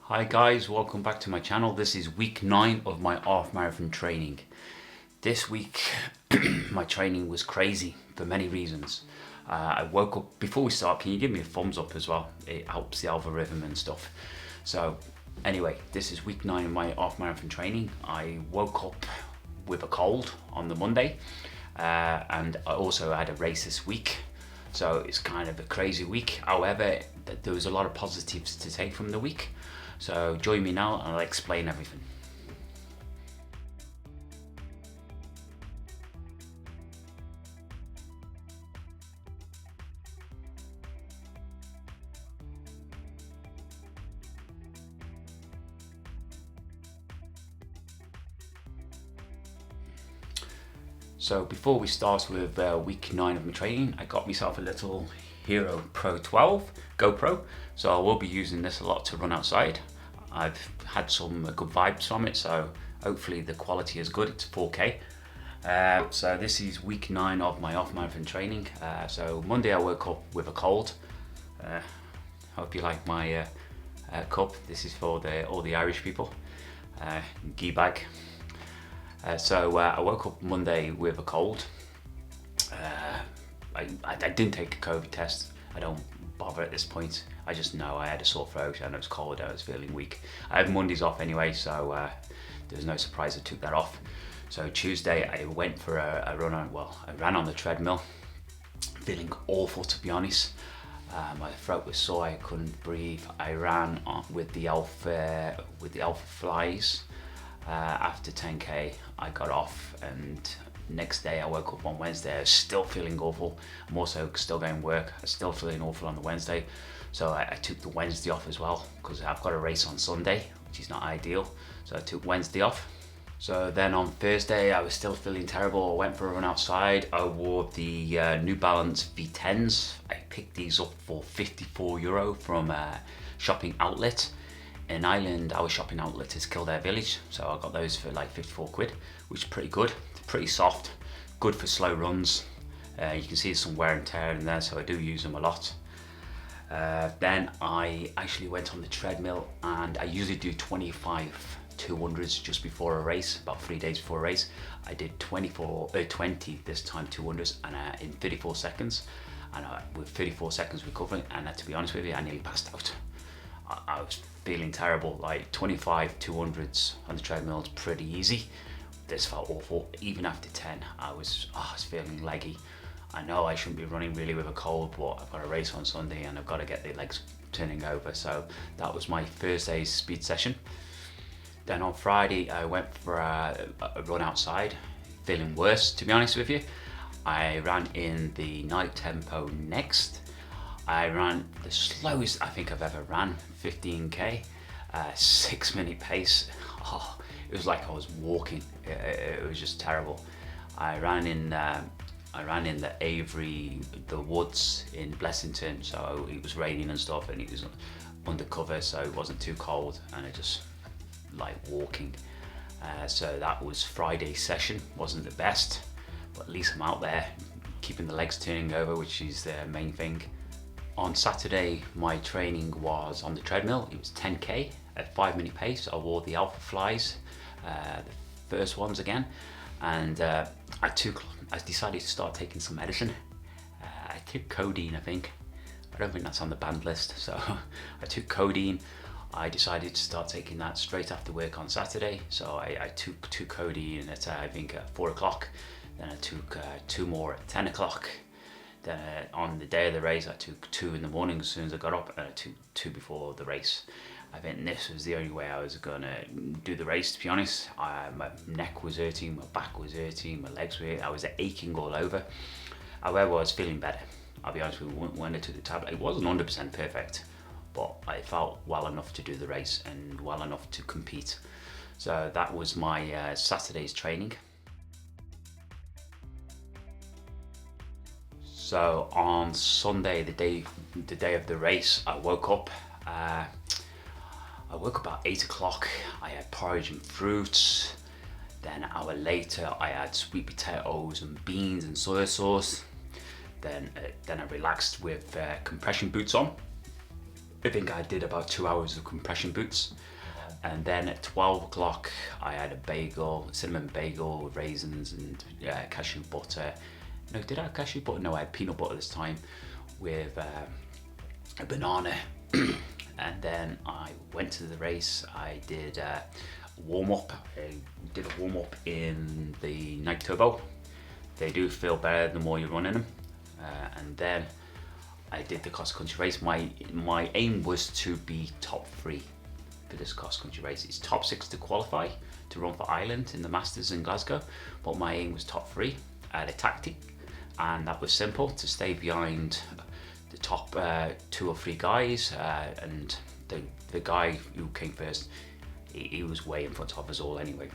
Hi guys, welcome back to my channel. This is week 9 of my half marathon training. This week my training was crazy for many reasons. I woke up, before we start, can you give me a thumbs up as well? It helps the algorithm and stuff. So anyway, this is week 9 of my half marathon training. I woke up with a cold on the Monday and I also had a race this week. So it's kind of a crazy week. However, there was a lot of positives to take from the week. So join me now and I'll explain everything. So before we start with week 9 of my training, I got myself a little Hero Pro 12 GoPro. So I will be using this a lot to run outside. I've had some good vibes from it, so hopefully the quality is good. It's 4K. So this is week 9 of my half marathon training. So Monday I woke up with a cold. Hope you like my cup. This is for all the Irish people. Gee bag. So I woke up Monday with a cold. I didn't take a COVID test. I don't bother at this point. I just know I had a sore throat and it was cold. I was feeling weak. I have Mondays off anyway, so there's no surprise I took that off. So Tuesday I went for a run on. Well, I ran on the treadmill, feeling awful to be honest. My throat was sore. I couldn't breathe. I ran with the alpha flies. After 10k, I got off, and next day I woke up on Wednesday. I was still feeling awful. I'm also still going to work. I was still feeling awful on the Wednesday, so I took the Wednesday off as well because I've got a race on Sunday, which is not ideal. So I took Wednesday off. So then on Thursday I was still feeling terrible. I went for a run outside. I wore the New Balance V10s. I picked these up for €54 from a shopping outlet. In Ireland, our shopping outlet is Kildare Village, so I got those for like 54 quid, which is pretty good. Pretty soft, good for slow runs. You can see some wear and tear in there, so I do use them a lot. Then I actually went on the treadmill, and I usually do 25 200s just before a race, about 3 days before a race. I did 20 this time 200s, and in 34 seconds, and with 34 seconds recovering, and to be honest with you, I nearly passed out. I was feeling terrible. Like 25 200s on the treadmill is pretty easy. This felt awful. Even after 10, I was feeling leggy. I know I shouldn't be running really with a cold, but I've got a race on Sunday and I've got to get the legs turning over. So that was my Thursday's speed session. Then on Friday, I went for a run outside, feeling worse, to be honest with you. I ran in the night tempo next. I ran the slowest I think I've ever ran, 15k, 6-minute pace. Oh, it was like I was walking. It was just terrible. I ran in the Avery, the woods in Blessington, so it was raining and stuff, and it was undercover, so it wasn't too cold, and I just like walking. So that was Friday's session. Wasn't the best, but at least I'm out there, keeping the legs turning over, which is the main thing. On Saturday, my training was on the treadmill. It was 10k at 5-minute pace. I wore the Alpha Flies, the first ones again, and I decided to start taking some medicine. I took codeine, I think. I don't think that's on the banned list, so I took codeine. I decided to start taking that straight after work on Saturday. So I took 2 codeine at I think at 4 o'clock. Then I took 2 more at 10 o'clock. Then on the day of the race, I took 2 in the morning as soon as I got up, and I took 2 before the race. I think this was the only way I was gonna do the race, to be honest. My neck was hurting, my back was hurting, my legs were hurting. I was aching all over. However, I was feeling better. I'll be honest with you, when I took the tablet, it wasn't 100% perfect, but I felt well enough to do the race and well enough to compete. So that was my Saturday's training. So on Sunday, the day of the race, I woke up. I woke up about 8 o'clock. I had porridge and fruits. Then an hour later, I had sweet potatoes and beans and soy sauce. Then I relaxed with compression boots on. I think I did about 2 hours of compression boots. And then at 12 o'clock, I had a bagel, cinnamon bagel with raisins and cashew butter. No, did I have cashew butter? No, I had peanut butter this time with a banana. And then I went to the race. I did a warm up. I did a warm up in the Nike Turbo. They do feel better the more you're running them. And then I did the cross country race. My aim was to be top 3 for this cross country race. It's top 6 to qualify to run for Ireland in the Masters in Glasgow, but my aim was top 3. I had a tactic, and that was simple: to stay behind the top 2 or 3 guys, and the guy who came first, he was way in front of us all anyway.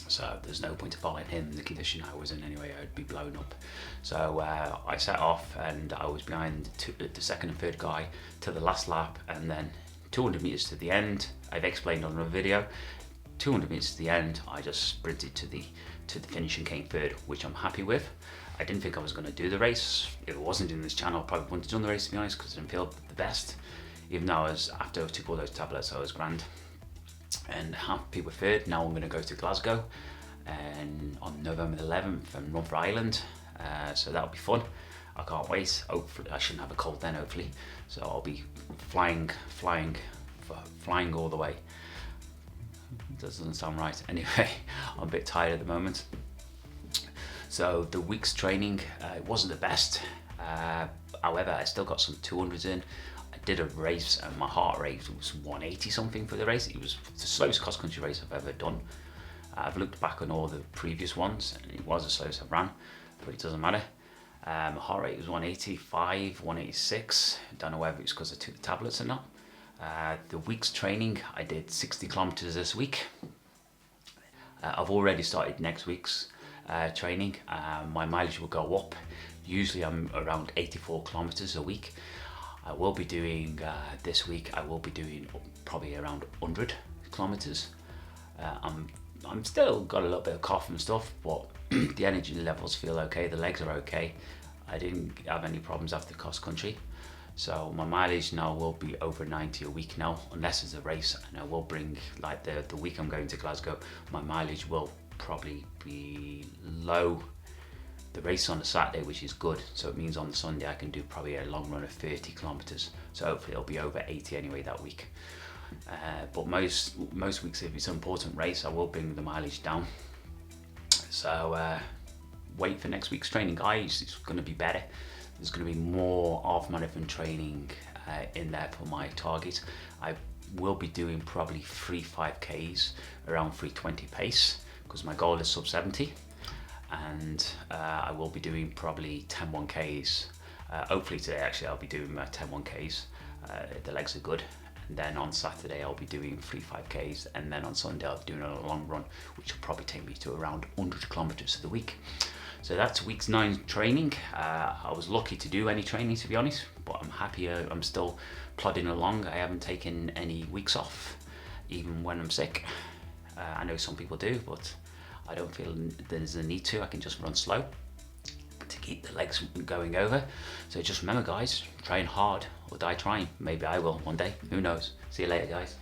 So there's no point of following him in the condition I was in anyway. I'd be blown up. So I set off, and I was behind the second and third guy to the last lap, and then 200 meters to the end. I've explained on another video. 200 meters to the end, I just sprinted to the finish and came third, which I'm happy with. I didn't think I was going to do the race. If it wasn't in this channel, I probably wouldn't have done the race, to be honest, because I didn't feel the best. Even though after I took all those tablets, I was grand. And happy with third. Now I'm going to go to Glasgow and on November the 11th and run for Ireland. So that'll be fun. I can't wait. Hopefully, I shouldn't have a cold then, hopefully. So I'll be flying all the way. Doesn't sound right. Anyway, I'm a bit tired at the moment. So the week's training, it wasn't the best. However, I still got some 200s in. I did a race and my heart rate was 180 something for the race. It was the slowest cross country race I've ever done. I've looked back on all the previous ones and it was the slowest I've ran, but it doesn't matter. My heart rate was 185, 186. I don't know whether it's because I took the tablets or not. The week's training, I did 60 kilometers this week. I've already started next week's training. My mileage will go up. Usually I'm around 84 kilometers a week. I will be doing, this week, I will be doing probably around 100 kilometers. I'm still got a little bit of cough and stuff, but the energy levels feel okay, the legs are okay. I didn't have any problems after cross country. So my mileage now will be over 90 a week now, unless it's a race, and I will bring, like the week I'm going to Glasgow, my mileage will probably be low. The race on the Saturday, which is good, so it means on the Sunday I can do probably a long run of 30 kilometers. So hopefully it'll be over 80 anyway that week. But most weeks, if it's an important race, I will bring the mileage down. So wait for next week's training, guys. It's going to be better. There's going to be more half marathon training in there for my target. I will be doing probably 3 5Ks around 320 pace, because my goal is sub 70. And I will be doing probably 10 1Ks. Hopefully today, actually, I'll be doing 10 1Ks. The legs are good. And then on Saturday, I'll be doing 3 5Ks. And then on Sunday, I'll be doing a long run, which will probably take me to around 100 kilometers for the week. So that's week 9 training. I was lucky to do any training, to be honest, but I'm happy I'm still plodding along. I haven't taken any weeks off, even when I'm sick. I know some people do, but I don't feel there's a need to. I can just run slow to keep the legs going over. So just remember, guys, train hard or die trying. Maybe I will one day, who knows. See you later, guys.